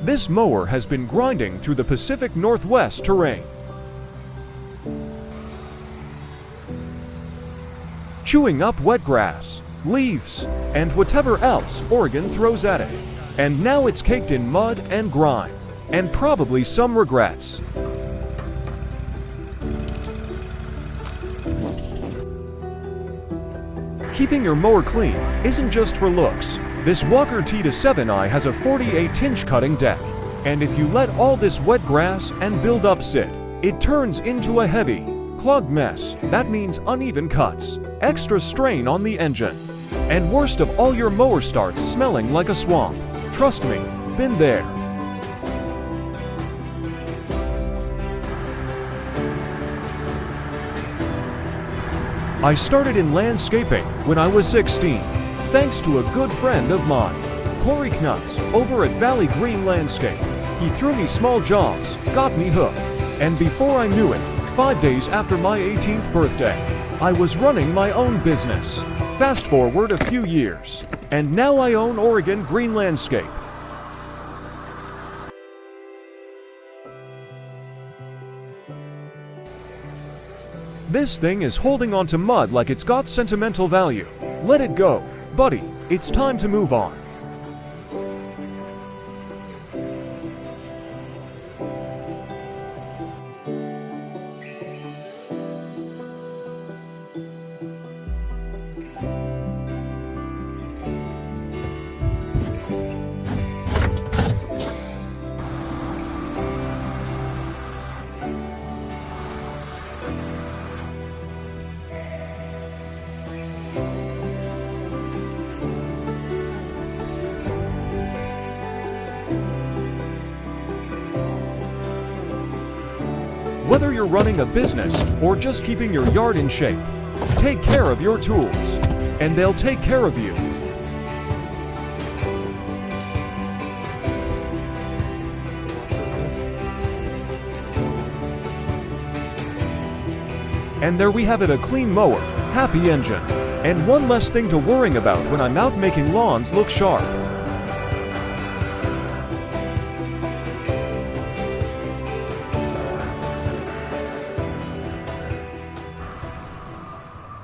This mower has been grinding through the Pacific Northwest terrain, chewing up wet grass, leaves, and whatever else Oregon throws at it. And now it's caked in mud and grime, and probably some regrets. Keeping your mower clean isn't just for looks. This Walker T7i has a 48-inch cutting deck, and if you let all this wet grass and build-up sit, it turns into a heavy, clogged mess. That means uneven cuts, extra strain on the engine, and worst of all, your mower starts smelling like a swamp. Trust me, been there. I started in landscaping when I was 16, thanks to a good friend of mine, Corey Knutz, over at Valley Green Landscape. He threw me small jobs, got me hooked, and before I knew it, 5 days after my 18th birthday, I was running my own business. Fast forward a few years, and now I own Oregon Green Landscape. This thing is holding onto mud like it's got sentimental value. Let it go, buddy. It's time to move on. Whether you're running a business or just keeping your yard in shape, take care of your tools, and they'll take care of you. And there we have it, a clean mower, happy engine, and one less thing to worry about when I'm out making lawns look sharp.